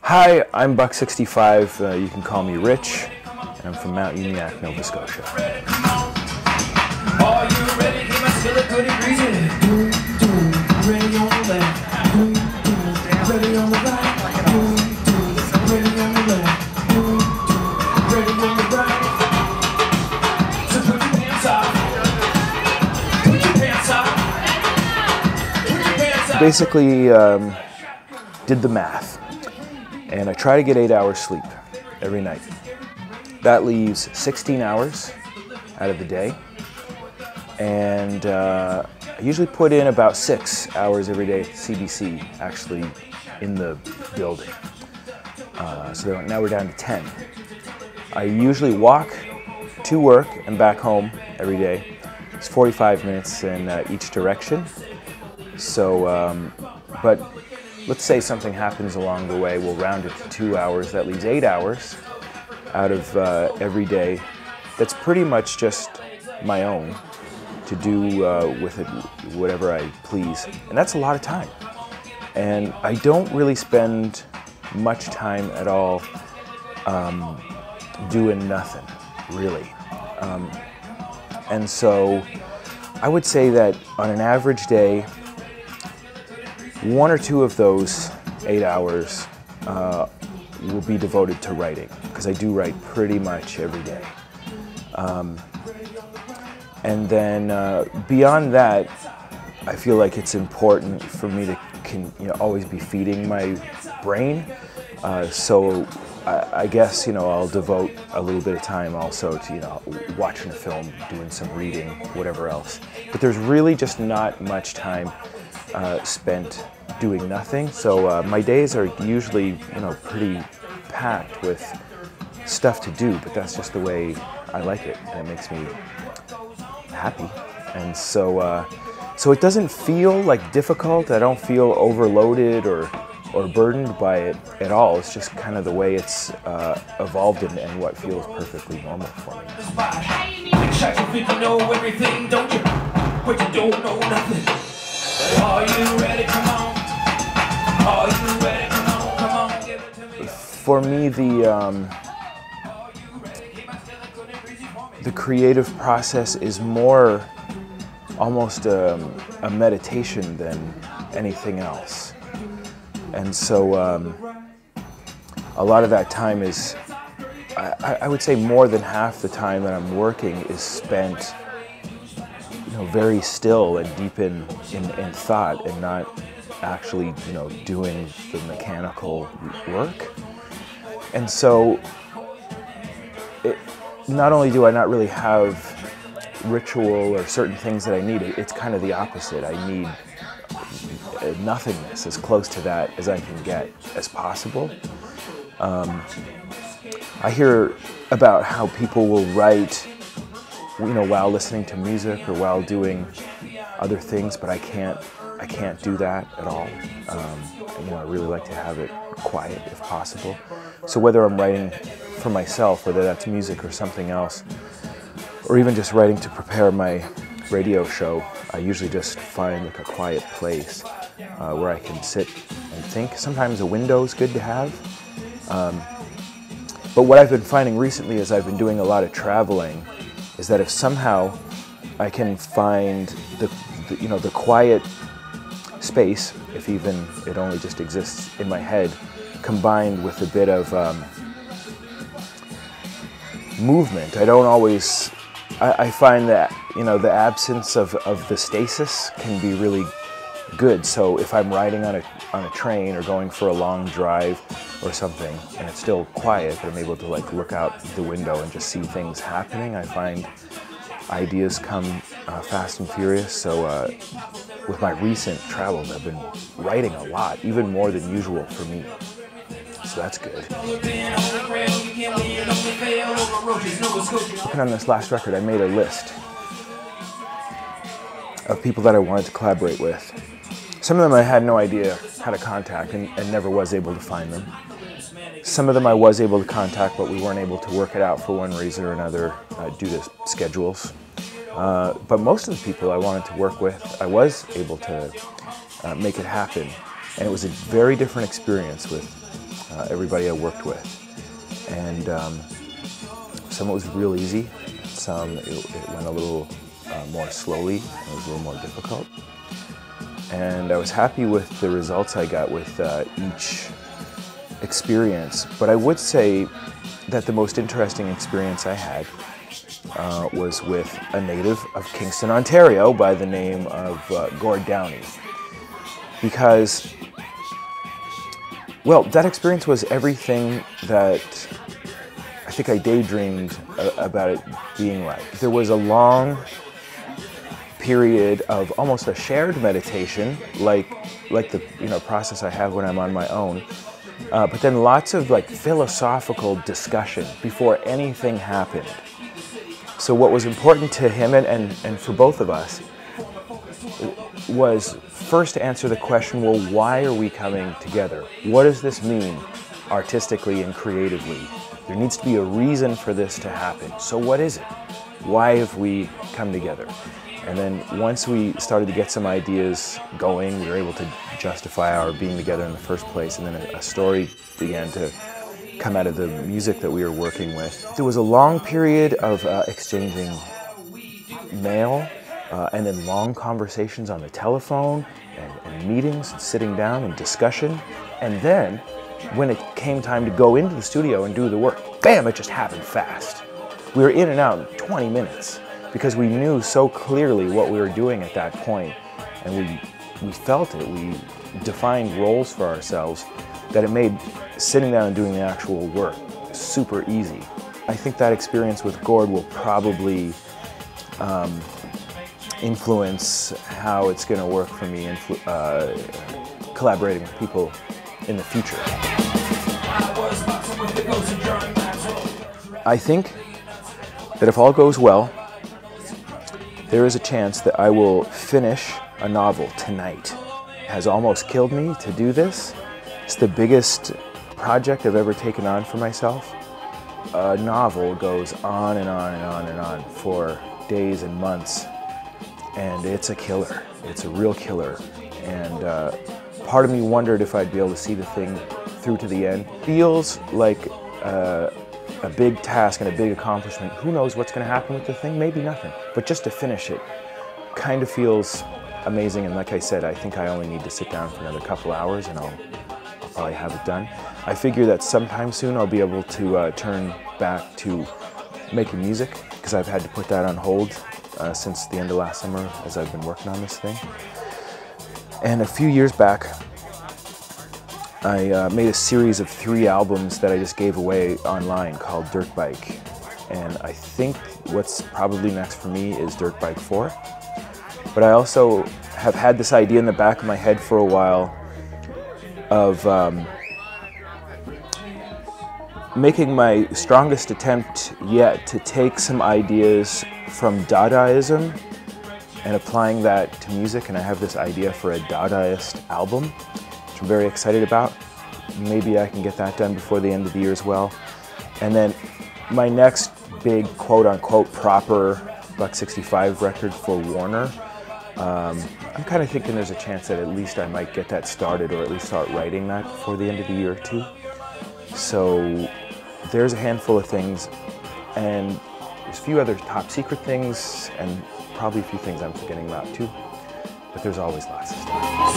Hi, I'm Buck65. You can call me Rich, and I'm from Mount Uniacke, Nova Scotia. Are you ready? Can I feel it good and greasy? Ready on the left. Ready on the right. Ready on the left. Ready on the right. So put your pants on. Put your pants on. Put your pants on. Basically, did the math, and I try to get 8 hours sleep every night. That leaves 16 hours out of the day, and I usually put in about 6 hours every day at CBC, actually in the building. So now we're down to 10. I usually walk to work and back home every day. It's 45 minutes in each direction. So, but let's say something happens along the way, we'll round it to 2 hours. That leaves 8 hours out of every day. That's pretty much just my own to do with it whatever I please. And that's a lot of time. And I don't really spend much time at all doing nothing, really. And so I would say that on an average day, 1 or 2 of those 8 hours will be devoted to writing, because I do write pretty much every day. And then beyond that, I feel like it's important for me to always be feeding my brain. So I guess I'll devote a little bit of time also to watching a film, doing some reading, whatever else. But there's really just not much time spent doing nothing. So my days are usually pretty packed with stuff to do, but that's just the way I like it, and it makes me happy. And so so it doesn't feel like difficult. I don't feel overloaded or burdened by it at all. It's just kind of the way it's evolved and what feels perfectly normal for me. You know everything, don't you? But you don't know nothing. Are you ready? Come on. Are you ready? Come on. Come on. Give it to me. For me, the creative process is more almost a meditation than anything else. And so a lot of that time is, I would say more than half the time that I'm working is spent very still and deep in thought, and not actually doing the mechanical work. And so not only do I not really have ritual or certain things that I need, it's kind of the opposite. I need nothingness, as close to that as I can get as possible. I hear about how people will write while listening to music or while doing other things, but I can't do that at all. I really like to have it quiet if possible. So whether I'm writing for myself, whether that's music or something else, or even just writing to prepare my radio show, I usually just find like a quiet place where I can sit and think. Sometimes a window is good to have. But what I've been finding recently as I've been doing a lot of traveling is that if somehow I can find the quiet space, if even it only just exists in my head, combined with a bit of movement. I don't always, I find that the absence of the stasis can be really good. So if I'm riding on a train or going for a long drive or something, and it's still quiet, but I'm able to look out the window and just see things happening, I find ideas come fast and furious. So with my recent travels, I've been writing a lot, even more than usual for me. So that's good. And on this last record, I made a list of people that I wanted to collaborate with. Some of them I had no idea how to contact and never was able to find them. Some of them I was able to contact, but we weren't able to work it out for one reason or another due to schedules. But most of the people I wanted to work with, I was able to make it happen. And it was a very different experience with everybody I worked with. And some it was real easy, some it went a little more slowly, and it was a little more difficult. And I was happy with the results I got with each experience, but I would say that the most interesting experience I had was with a native of Kingston, Ontario by the name of Gord Downey. Because, well, that experience was everything that I think I daydreamed about it being like. There was a long period of almost a shared meditation, like the process I have when I'm on my own, but then lots of philosophical discussion before anything happened. So what was important to him and for both of us was first to answer the question, well, why are we coming together? What does this mean artistically and creatively? There needs to be a reason for this to happen. So what is it? Why have we come together? And then once we started to get some ideas going, we were able to justify our being together in the first place, and then a story began to come out of the music that we were working with. There was a long period of exchanging mail, and then long conversations on the telephone, and meetings, and sitting down and discussion. And then, when it came time to go into the studio and do the work, bam, it just happened fast. We were in and out in 20 minutes because we knew so clearly what we were doing at that point, and we felt it. We defined roles for ourselves that it made sitting down and doing the actual work super easy. I think that experience with Gord will probably influence how it's going to work for me in collaborating with people in the future. I think that if all goes well, there is a chance that I will finish a novel tonight. It has almost killed me to do this. It's the biggest project I've ever taken on for myself. A novel goes on and on and on and on for days and months, and it's a killer. It's a real killer. And part of me wondered if I'd be able to see the thing through to the end. Feels like a big task and a big accomplishment. Who knows what's going to happen with the thing? Maybe nothing. But just to finish it kind of feels amazing. And like I said, I think I only need to sit down for another couple hours and I'll probably have it done. I figure that sometime soon I'll be able to turn back to making music, because I've had to put that on hold since the end of last summer as I've been working on this thing. And a few years back, I made a series of 3 albums that I just gave away online called Dirt Bike. And I think what's probably next for me is Dirt Bike 4. But I also have had this idea in the back of my head for a while of making my strongest attempt yet to take some ideas from Dadaism and applying that to music. And I have this idea for a Dadaist album, which I'm very excited about. Maybe I can get that done before the end of the year as well. And then my next big quote-unquote proper Buck 65 record for Warner, I'm kind of thinking there's a chance that at least I might get that started, or at least start writing that before the end of the year too. So there's a handful of things, and there's a few other top secret things, and probably a few things I'm forgetting about too. But there's always lots of stuff.